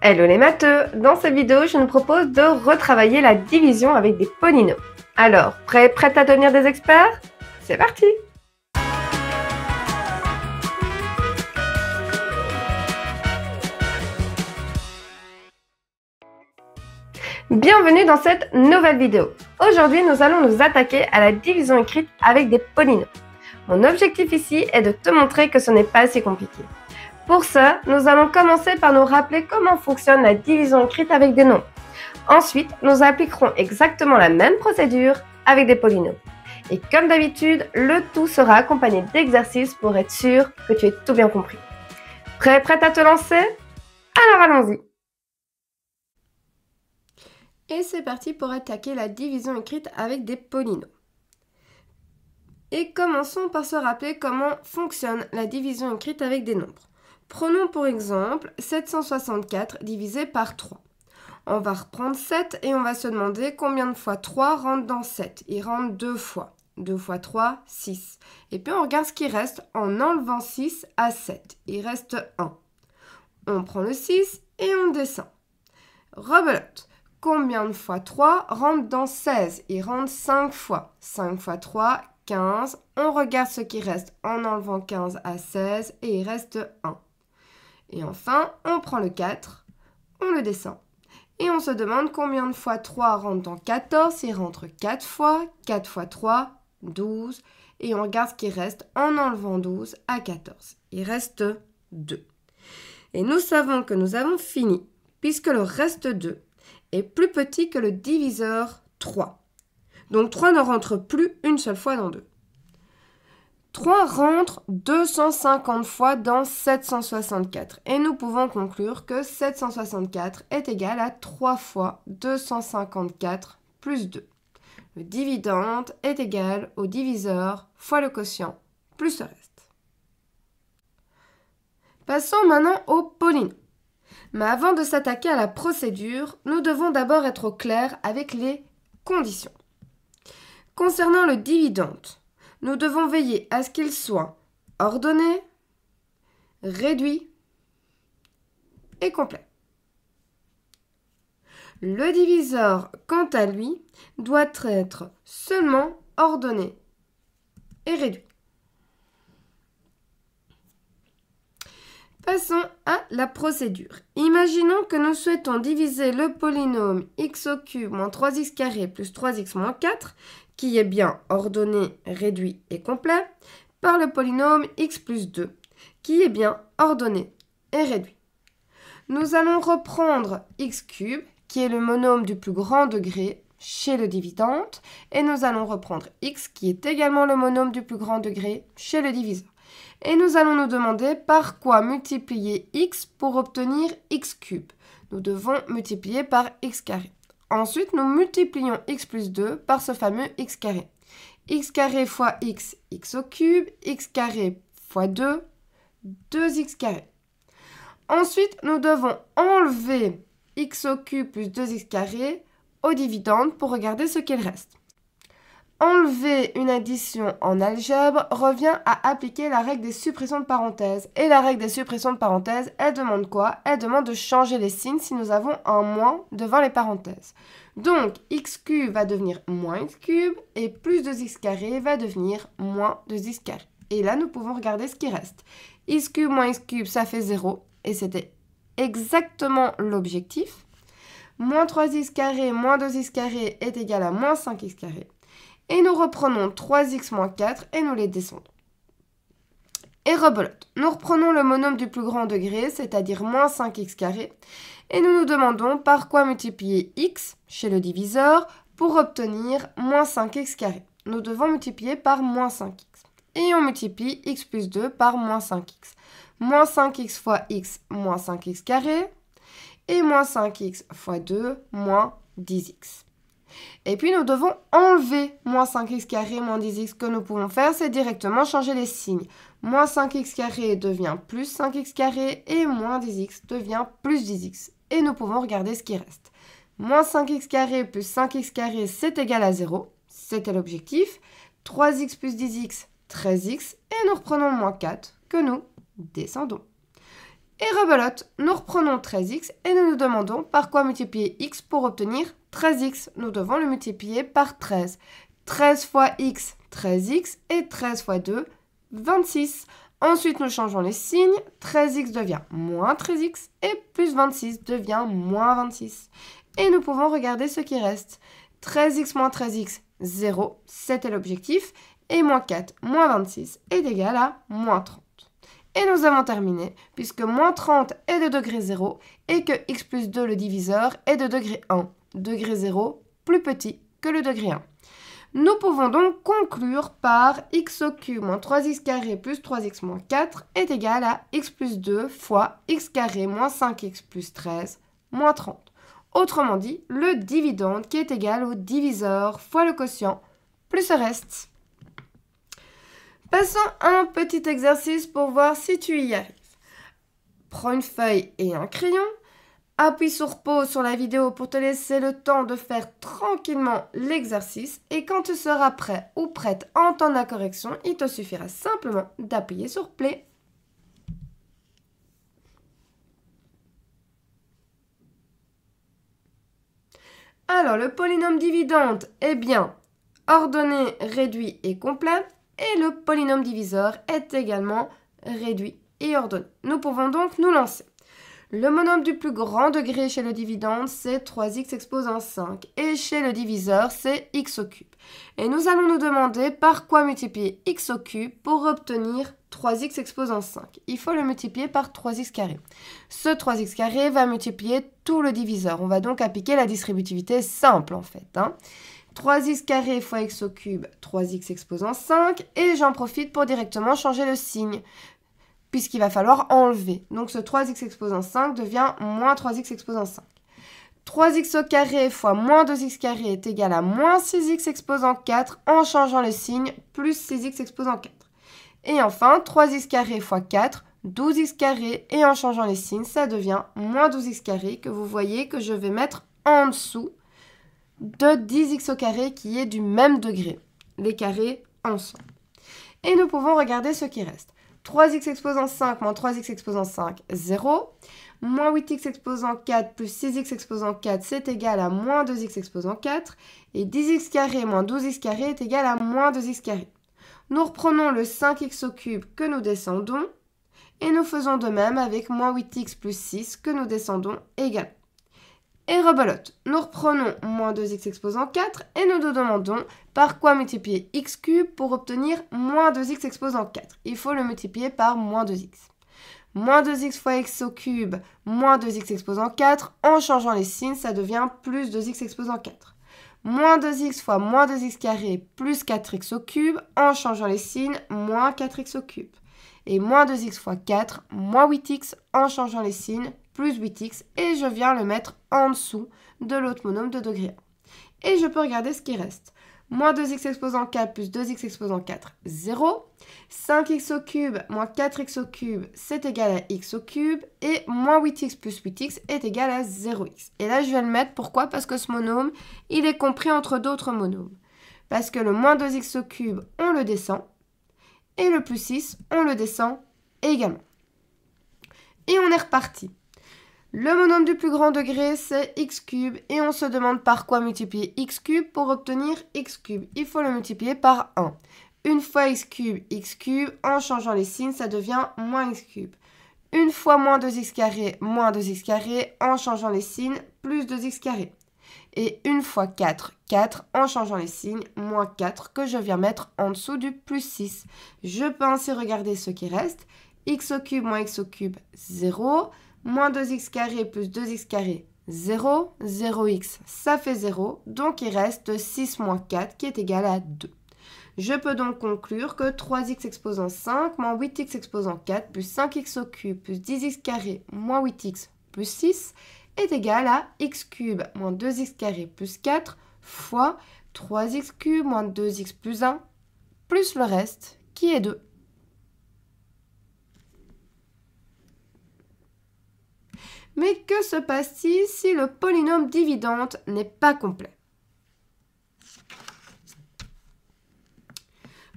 Hello les matheux! Dans cette vidéo, je nous propose de retravailler la division avec des polynomiaux. Alors, prête à devenir des experts? C'est parti! Bienvenue dans cette nouvelle vidéo. Aujourd'hui, nous allons nous attaquer à la division écrite avec des polynomiaux. Mon objectif ici est de te montrer que ce n'est pas si compliqué. Pour ça, nous allons commencer par nous rappeler comment fonctionne la division écrite avec des nombres. Ensuite, nous appliquerons exactement la même procédure avec des polynomiaux. Et comme d'habitude, le tout sera accompagné d'exercices pour être sûr que tu aies tout bien compris. Prête à te lancer? Alors allons-y! Et c'est parti pour attaquer la division écrite avec des polynomiaux. Et commençons par se rappeler comment fonctionne la division écrite avec des nombres. Prenons pour exemple 764 divisé par 3. On va reprendre 7 et on va se demander combien de fois 3 rentre dans 7. Il rentre 2 fois. 2 fois 3, 6. Et puis on regarde ce qui reste en enlevant 6 à 7. Il reste 1. On prend le 6 et on descend. Rebelote. Combien de fois 3 rentre dans 16? Il rentre 5 fois. 5 fois 3, 15. On regarde ce qui reste en enlevant 15 à 16 et il reste 1. Et enfin, on prend le 4, on le descend. Et on se demande combien de fois 3 rentre dans 14. Il rentre 4 fois. 4 fois 3, 12. Et on regarde ce qui reste en enlevant 12 à 14. Il reste 2. Et nous savons que nous avons fini, puisque le reste 2 est plus petit que le diviseur 3. Donc 3 ne rentre plus une seule fois dans 2. 3 rentre 250 fois dans 764. Et nous pouvons conclure que 764 est égal à 3 fois 254 plus 2. Le dividende est égal au diviseur fois le quotient plus le reste. Passons maintenant au polynôme. Mais avant de s'attaquer à la procédure, nous devons d'abord être au clair avec les conditions. Concernant le dividende, nous devons veiller à ce qu'il soit ordonné, réduit et complet. Le diviseur, quant à lui, doit être seulement ordonné et réduit. Passons à la procédure. Imaginons que nous souhaitons diviser le polynôme x au cube moins 3x carré plus 3x moins 4, qui est bien ordonné, réduit et complet, par le polynôme x plus 2, qui est bien ordonné et réduit. Nous allons reprendre x cube, qui est le monôme du plus grand degré chez le dividende, et nous allons reprendre x, qui est également le monôme du plus grand degré chez le diviseur. Et nous allons nous demander par quoi multiplier x pour obtenir x cube. Nous devons multiplier par x carré. Ensuite, nous multiplions x plus 2 par ce fameux x carré. X carré fois x, x au cube, x carré fois 2, 2x carré. Ensuite, nous devons enlever x au cube plus 2x carré au dividende pour regarder ce qu'il reste. Enlever une addition en algèbre revient à appliquer la règle des suppressions de parenthèses. Et la règle des suppressions de parenthèses, elle demande quoi? Elle demande de changer les signes si nous avons un moins devant les parenthèses. Donc, x cube va devenir moins x cube et plus 2x carré va devenir moins 2x carré. Et là, nous pouvons regarder ce qui reste. X cube moins x cube, ça fait 0. Et c'était exactement l'objectif. Moins 3x carré moins 2x carré est égal à moins 5x carré. Et nous reprenons 3x moins 4 et nous les descendons. Et rebelote. Nous reprenons le monôme du plus grand degré, c'est-à-dire moins 5x carré. Et nous nous demandons par quoi multiplier x chez le diviseur pour obtenir moins 5x carré. Nous devons multiplier par moins 5x. Et on multiplie x plus 2 par moins 5x. Moins 5x fois x, moins 5x carré. Et moins 5x fois 2, moins 10x. Et puis nous devons enlever moins 5x carré moins 10x. Ce que nous pouvons faire, c'est directement changer les signes. Moins 5x carré devient plus 5x carré et moins 10x devient plus 10x. Et nous pouvons regarder ce qui reste. Moins 5x carré plus 5x carré, c'est égal à 0. C'était l'objectif. 3x plus 10x, 13x. Et nous reprenons le moins 4 que nous descendons. Et rebelote, nous reprenons 13x et nous nous demandons par quoi multiplier x pour obtenir 13x. Nous devons le multiplier par 13. 13 fois x, 13x, et 13 fois 2, 26. Ensuite, nous changeons les signes. 13x devient moins 13x et plus 26 devient moins 26. Et nous pouvons regarder ce qui reste. 13x moins 13x, 0, c'était l'objectif. Et moins 4 moins 26 est égal à moins 30. Et nous avons terminé, puisque moins 30 est de degré 0 et que x plus 2, le diviseur, est de degré 1. Degré 0 plus petit que le degré 1. Nous pouvons donc conclure par x au cube moins 3x carré plus 3x moins 4 est égal à x plus 2 fois x carré moins 5x plus 13 moins 30. Autrement dit, le dividende qui est égal au diviseur fois le quotient plus le reste. Passons à un petit exercice pour voir si tu y arrives. Prends une feuille et un crayon. Appuie sur pause sur la vidéo pour te laisser le temps de faire tranquillement l'exercice. Et quand tu seras prêt ou prête à entendre la correction, il te suffira simplement d'appuyer sur play. Alors, le polynôme dividende est bien ordonné, réduit et complet. Et le polynôme diviseur est également réduit et ordonné. Nous pouvons donc nous lancer. Le monôme du plus grand degré chez le dividende, c'est 3x exposant 5. Et chez le diviseur, c'est x au cube. Et nous allons nous demander par quoi multiplier x au cube pour obtenir 3x exposant 5. Il faut le multiplier par 3x carré. Ce 3x carré va multiplier tout le diviseur. On va donc appliquer la distributivité simple en fait. 3x carré fois x au cube, 3x exposant 5. Et j'en profite pour directement changer le signe, puisqu'il va falloir enlever. Donc ce 3x exposant 5 devient moins 3x exposant 5. 3x au carré fois moins 2x carré est égal à moins 6x exposant 4 en changeant le signe, plus 6x exposant 4. Et enfin, 3x carré fois 4, 12x carré, et en changeant les signes, ça devient moins 12x carré, que vous voyez que je vais mettre en dessous de 10x au carré qui est du même degré. Les carrés ensemble. Et nous pouvons regarder ce qui reste. 3x exposant 5 moins 3x exposant 5, 0. Moins 8x exposant 4 plus 6x exposant 4, c'est égal à moins 2x exposant 4. Et 10x carré moins 12x carré est égal à moins 2x carré. Nous reprenons le 5x au cube que nous descendons. Et nous faisons de même avec moins 8x plus 6 que nous descendons également. Et rebelote, nous reprenons moins 2x exposant 4 et nous nous demandons par quoi multiplier x cube pour obtenir moins 2x exposant 4. Il faut le multiplier par moins 2x. Moins 2x fois x au cube, moins 2x exposant 4. En changeant les signes, ça devient plus 2x exposant 4. Moins 2x fois moins 2x carré plus 4x au cube. En changeant les signes, moins 4x au cube. Et moins 2x fois 4, moins 8x. En changeant les signes, plus 8x, et je viens le mettre en dessous de l'autre monôme de degré 1. Et je peux regarder ce qui reste. Moins 2x exposant 4 plus 2x exposant 4, 0. 5x au cube moins 4x au cube, c'est égal à x au cube. Et moins 8x plus 8x est égal à 0x. Et là, je vais le mettre. Pourquoi? Parce que ce monôme, il est compris entre d'autres monômes. Parce que le moins 2x au cube, on le descend. Et le plus 6, on le descend également. Et on est reparti. Le monôme du plus grand degré, c'est x cube. Et on se demande par quoi multiplier x cube pour obtenir x cube. Il faut le multiplier par 1. Une fois x cube, en changeant les signes, ça devient moins x cube. Une fois moins 2x carré, moins 2x carré, en changeant les signes, plus 2x carré. Et une fois 4, 4, en changeant les signes, moins 4, que je viens mettre en dessous du plus 6. Je peux ainsi regarder ce qui reste. X au cube moins x au cube, 0. Moins 2x carré plus 2x carré, 0. 0x, ça fait 0. Donc, il reste 6 moins 4 qui est égal à 2. Je peux donc conclure que 3x exposant 5 moins 8x exposant 4 plus 5x au cube plus 10x carré moins 8x plus 6 est égal à x cube moins 2x carré plus 4 fois 3x cube moins 2x plus 1 plus le reste qui est 2. Mais que se passe-t-il si le polynôme dividende n'est pas complet?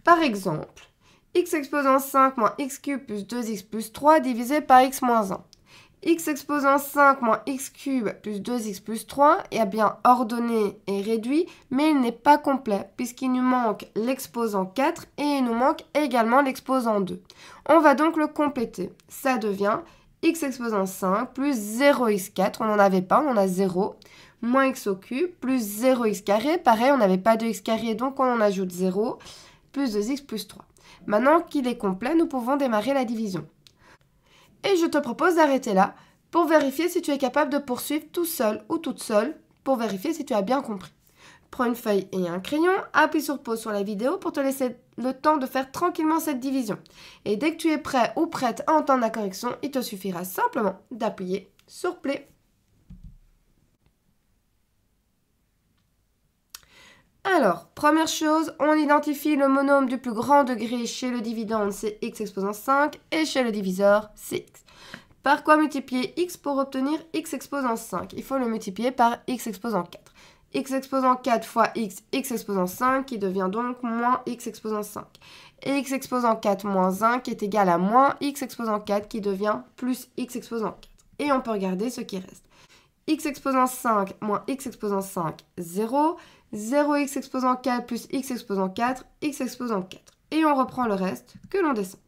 Par exemple, x exposant 5 moins x cube plus 2x plus 3 divisé par x moins 1. x exposant 5 moins x cube plus 2x plus 3 est bien ordonné et réduit, mais il n'est pas complet puisqu'il nous manque l'exposant 4 et il nous manque également l'exposant 2. On va donc le compléter. Ça devient x exposant 5 plus 0x4, on n'en avait pas, on en a 0, moins x au cube plus 0x carré, pareil, on n'avait pas de x carré, donc on en ajoute 0, plus 2x plus 3. Maintenant qu'il est complet, nous pouvons démarrer la division. Et je te propose d'arrêter là pour vérifier si tu es capable de poursuivre tout seul ou toute seule pour vérifier si tu as bien compris. Prends une feuille et un crayon, appuie sur pause sur la vidéo pour te laisser le temps de faire tranquillement cette division. Et dès que tu es prêt ou prête à entendre la correction, il te suffira simplement d'appuyer sur play. Alors, première chose, on identifie le monôme du plus grand degré chez le dividende, c'est x exposant 5, et chez le diviseur, c'est x. Par quoi multiplier x pour obtenir x exposant 5? Il faut le multiplier par x exposant 4. X exposant 4 fois x exposant 5, qui devient donc moins x exposant 5. Et x exposant 4 moins 1, qui est égal à moins x exposant 4, qui devient plus x exposant 4. Et on peut regarder ce qui reste. X exposant 5 moins x exposant 5, 0. 0x exposant 4 plus x exposant 4, x exposant 4. Et on reprend le reste que l'on descend.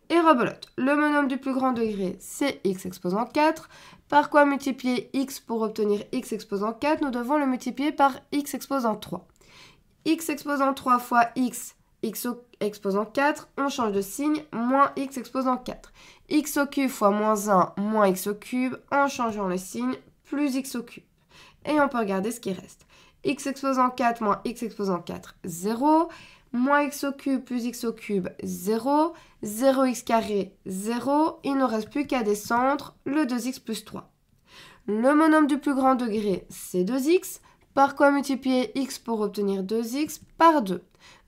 Et rebelote. Le monôme du plus grand degré, c'est x exposant 4. Par quoi multiplier x pour obtenir x exposant 4? Nous devons le multiplier par x exposant 3. X exposant 3 fois x exposant 4, on change de signe, moins x exposant 4. X au cube fois moins 1, moins x au cube, en changeant le signe, plus x au cube. Et on peut regarder ce qui reste. X exposant 4 moins x exposant 4, 0. Moins x au cube plus x au cube, 0. 0x carré, 0. Il ne reste plus qu'à descendre le 2x plus 3. Le monôme du plus grand degré, c'est 2x. Par quoi multiplier x pour obtenir 2x? Par 2.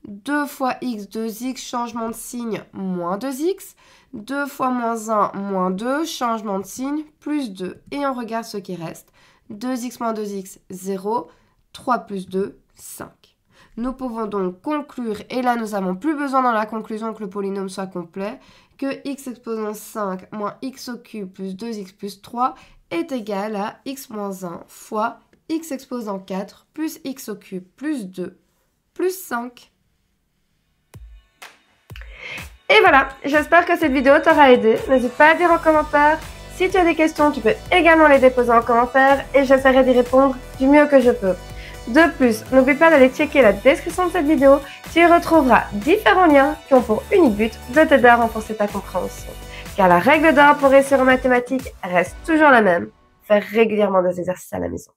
2 fois x, 2x, changement de signe, moins 2x. 2 fois moins 1, moins 2, changement de signe, plus 2. Et on regarde ce qui reste. 2x moins 2x, 0. 3 plus 2, 5. Nous pouvons donc conclure, et là nous n'avons plus besoin dans la conclusion que le polynôme soit complet, que x exposant 5 moins x au cube plus 2x plus 3 est égal à x moins 1 fois x exposant 4 plus x au cube plus 2 plus 5. Et voilà, j'espère que cette vidéo t'aura aidé. N'hésite pas à dire en commentaire. Si tu as des questions, tu peux également les déposer en commentaire et j'essaierai d'y répondre du mieux que je peux. De plus, n'oublie pas d'aller checker la description de cette vidéo, tu y retrouveras différents liens qui ont pour unique but de t'aider à renforcer ta compréhension. Car la règle d'or pour réussir en mathématiques reste toujours la même, faire régulièrement des exercices à la maison.